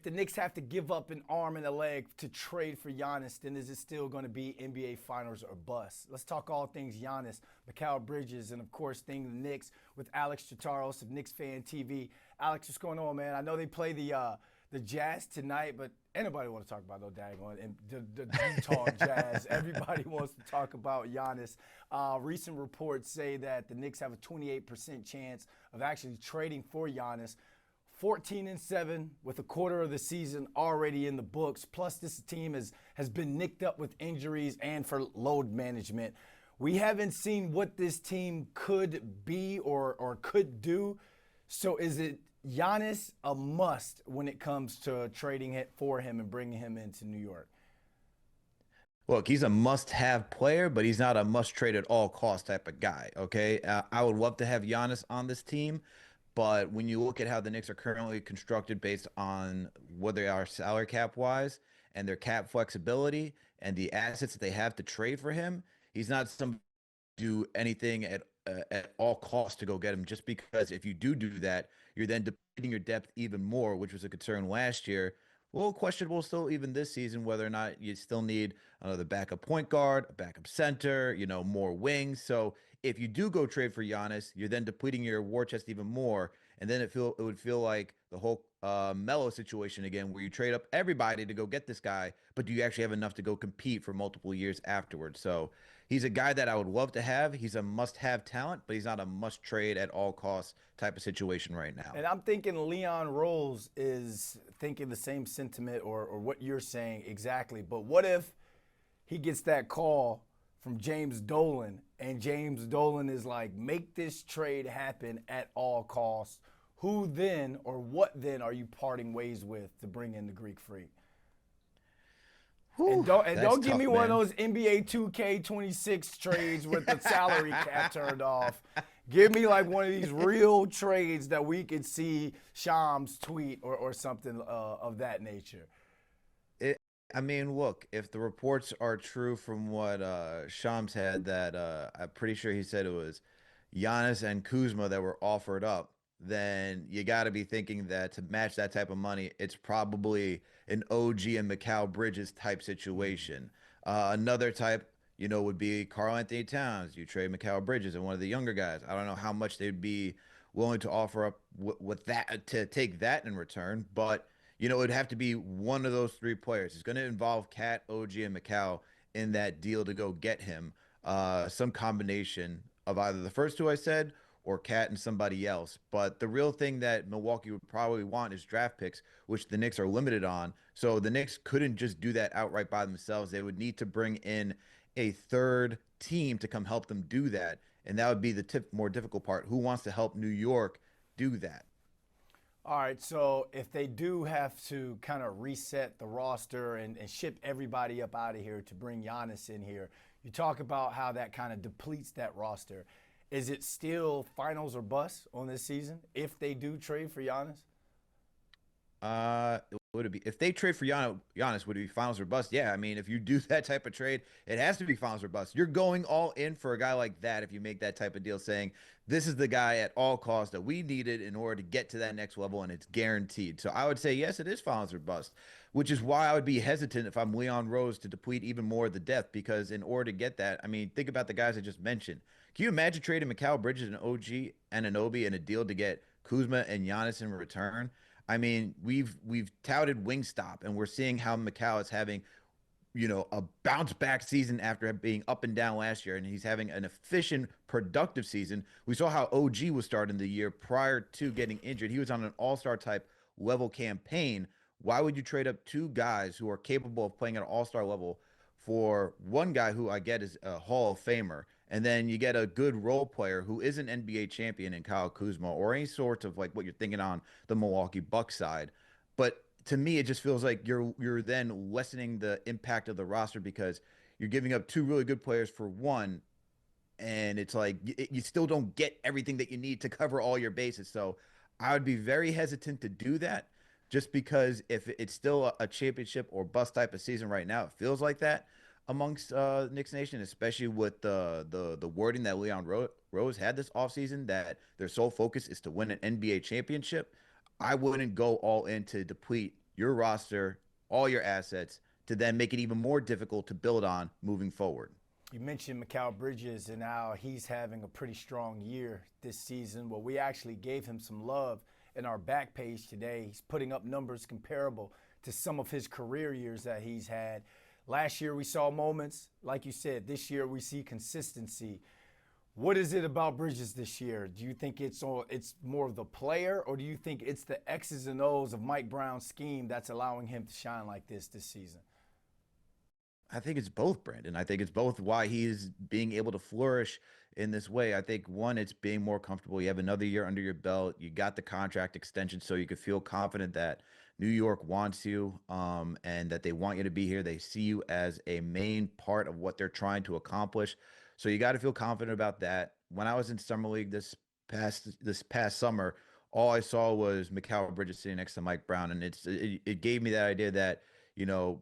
if the Knicks have to give up an arm and a leg to trade for Giannis, then is it still going to be NBA Finals or bust? Let's talk all things Giannis, Mikal Bridges, and of course, things the Knicks with Alex Trataros of Knicks Fan TV. Alex, what's going on, man? I know they play the Jazz tonight, but anybody want to talk about no daggone and the Utah Jazz. Everybody wants to talk about Giannis. Recent reports say that the Knicks have a 28% chance of actually trading for Giannis. 14-7 with a quarter of the season already in the books. Plus, this team has been nicked up with injuries and for load management. We haven't seen what this team could be or could do. So is it Giannis a must when it comes to trading it for him and bringing him into New York? Look, he's a must-have player, but he's not a must-trade at all cost type of guy, okay? I would love to have Giannis on this team, but when you look at how the Knicks are currently constructed based on what they are salary cap-wise and their cap flexibility and the assets that they have to trade for him, he's not some do anything at all costs to go get him, just because if you do that, you're then depleting your depth even more, which was a concern last year. A little questionable still even this season whether or not you still need another backup point guard, a backup center, more wings. So if you do go trade for Giannis, you're then depleting your war chest even more. And then it would feel like the whole Melo situation again, where you trade up everybody to go get this guy, but do you actually have enough to go compete for multiple years afterwards? So he's a guy that I would love to have. He's a must-have talent, but he's not a must-trade at all costs type of situation right now. And I'm thinking Leon Rose is thinking the same sentiment or what you're saying exactly. But what if he gets that call from James Dolan and James Dolan is like, make this trade happen at all costs? Who then or what then are you parting ways with to bring in the Greek Freak? Whew, and don't give tough, me man. one of those NBA 2K26 trades with the salary cap turned off. Give me like one of these real trades that we could see Shams tweet or something of that nature. I mean, look, if the reports are true from what Shams had, that I'm pretty sure he said it was Giannis and Kuzma that were offered up, then you got to be thinking that to match that type of money, it's probably an OG and Mikal Bridges type situation. Another type, would be Karl-Anthony Towns. You trade Mikal Bridges and one of the younger guys. I don't know how much they'd be willing to offer up with that to take that in return, but it'd have to be one of those three players. It's going to involve Cat, OG, and Mikal in that deal to go get him. Some combination of either the first two I said or Cat and somebody else. But the real thing that Milwaukee would probably want is draft picks, which the Knicks are limited on. So the Knicks couldn't just do that outright by themselves. They would need to bring in a third team to come help them do that. And that would be the more difficult part. Who wants to help New York do that? All right, so if they do have to kind of reset the roster and ship everybody up out of here to bring Giannis in here, you talk about how that kind of depletes that roster. Is it still finals or bust on this season if they do trade for Giannis? Would it be if they trade for Giannis? Would it be finals or bust? Yeah, I mean, if you do that type of trade, it has to be finals or bust. You're going all in for a guy like that if you make that type of deal, saying this is the guy at all costs that we needed in order to get to that next level, and it's guaranteed. So I would say yes, it is finals or bust, which is why I would be hesitant if I'm Leon Rose to deplete even more of the depth, because in order to get that, I mean, think about the guys I just mentioned. Can you imagine trading Mikal Bridges and OG Anunoby in a deal to get Kuzma and Giannis in return? I mean, we've touted Wingstop, and we're seeing how Mikal is having, a bounce back season after being up and down last year, and he's having an efficient, productive season. We saw how OG was starting the year prior to getting injured. He was on an all-star type level campaign. Why would you trade up two guys who are capable of playing at an all-star level for one guy who I get is a Hall of Famer, and then you get a good role player who is an NBA champion in Kyle Kuzma, or any sort of like what you're thinking on the Milwaukee Bucks side? But to me, it just feels like you're then lessening the impact of the roster because you're giving up two really good players for one, and it's like you still don't get everything that you need to cover all your bases. So I would be very hesitant to do that, just because if it's still a championship or bust type of season right now, it feels like that amongst Knicks Nation, especially with the wording that Leon Rose had this offseason, that their sole focus is to win an NBA championship. I wouldn't go all in to deplete your roster, all your assets to then make it even more difficult to build on moving forward. You mentioned Mikal Bridges and how he's having a pretty strong year this season. Well, we actually gave him some love in our back page today. He's putting up numbers comparable to some of his career years that he's had. Last year we saw moments, like you said. This year we see consistency. What is it about Bridges this year? Do you think it's more of the player, or do you think it's the X's and O's of Mike Brown's scheme that's allowing him to shine like this season? I think it's both, Brandon. I think it's both why he's being able to flourish in this way. I think one, it's being more comfortable. You have another year under your belt. You got the contract extension, so you could feel confident that New York wants you, and that they want you to be here. They see you as a main part of what they're trying to accomplish. So you got to feel confident about that. When I was in summer league this past summer, all I saw was Mikal Bridges sitting next to Mike Brown, and it gave me that idea that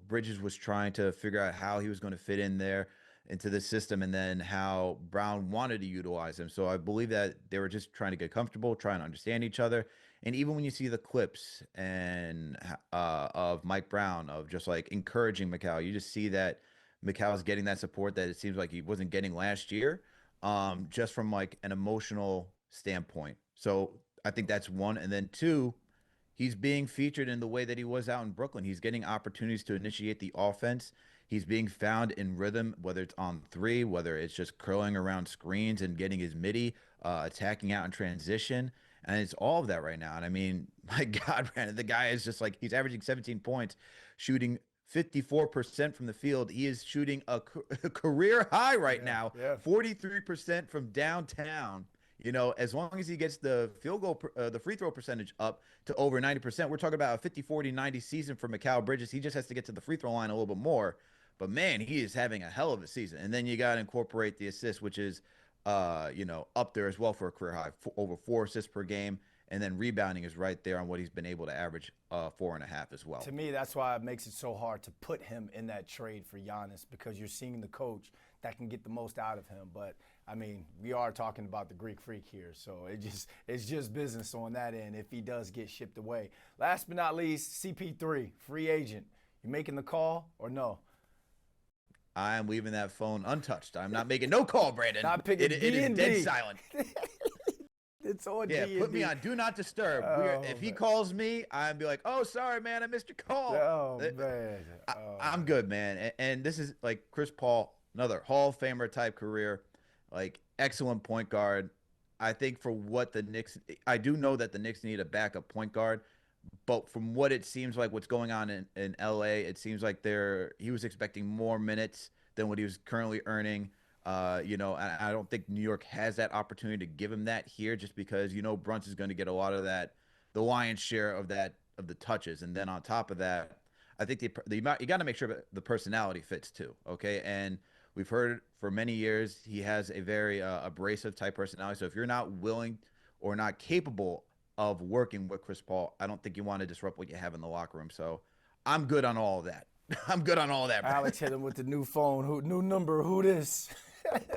Bridges was trying to figure out how he was going to fit in there into the system, and then how Brown wanted to utilize him. So I believe that they were just trying to get comfortable, trying to understand each other. And even when you see the clips and of Mike Brown of just like encouraging Mikal, you just see that Mikal is getting that support that it seems like he wasn't getting last year, just from like an emotional standpoint. So I think that's one. And then two, he's being featured in the way that he was out in Brooklyn. He's getting opportunities to initiate the offense. He's being found in rhythm, whether it's on three, whether it's just curling around screens and getting his midi, attacking out in transition. And it's all of that right now. And I mean, my God, Brandon, the guy is just like, he's averaging 17 points, shooting 54% from the field. He is shooting a career high right now, 43% from downtown. As long as he gets the field goal, the free throw percentage up to over 90%, we're talking about a 50-40-90 season for Mikal Bridges. He just has to get to the free throw line a little bit more. But man, he is having a hell of a season. And then you got to incorporate the assist, which is, up there as well for a career high, over 4 assists per game. And then rebounding is right there on what he's been able to average, 4.5 as well. To me, that's why it makes it so hard to put him in that trade for Giannis, because you're seeing the coach that can get the most out of him. But I mean, we are talking about the Greek Freak here, so it's just business on that end if he does get shipped away. Last but not least, CP3, free agent. You making the call or no? I am leaving that phone untouched. I'm not making no call, Brandon. Not picking it is dead silent. It's on D&D. Put me on do not disturb. If he calls me, I'd be like, oh, sorry, man, I missed your call. Oh, man. I'm good, man. And this is like Chris Paul, another Hall of Famer type career, like excellent point guard. I think for what the Knicks, I do know that the Knicks need a backup point guard, but from what it seems like what's going on in LA, it seems like he was expecting more minutes than what he was currently earning. And I don't think New York has that opportunity to give him that here, just because Brunson's going to get a lot of that, the lion's share of the touches, and then on top of that, I think you got to make sure the personality fits too. Okay, and we've heard for many years he has a very abrasive type personality. So if you're not willing or not capable of working with Chris Paul, I don't think you want to disrupt what you have in the locker room. So I'm good on all of that. I'm good on all that. Alex hit him with the new phone. New number. Who this?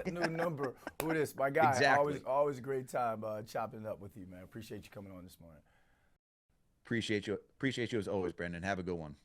New number. Who this? My guy. Exactly. Always a great time chopping it up with you, man. Appreciate you coming on this morning. Appreciate you as always, Brandon. Have a good one.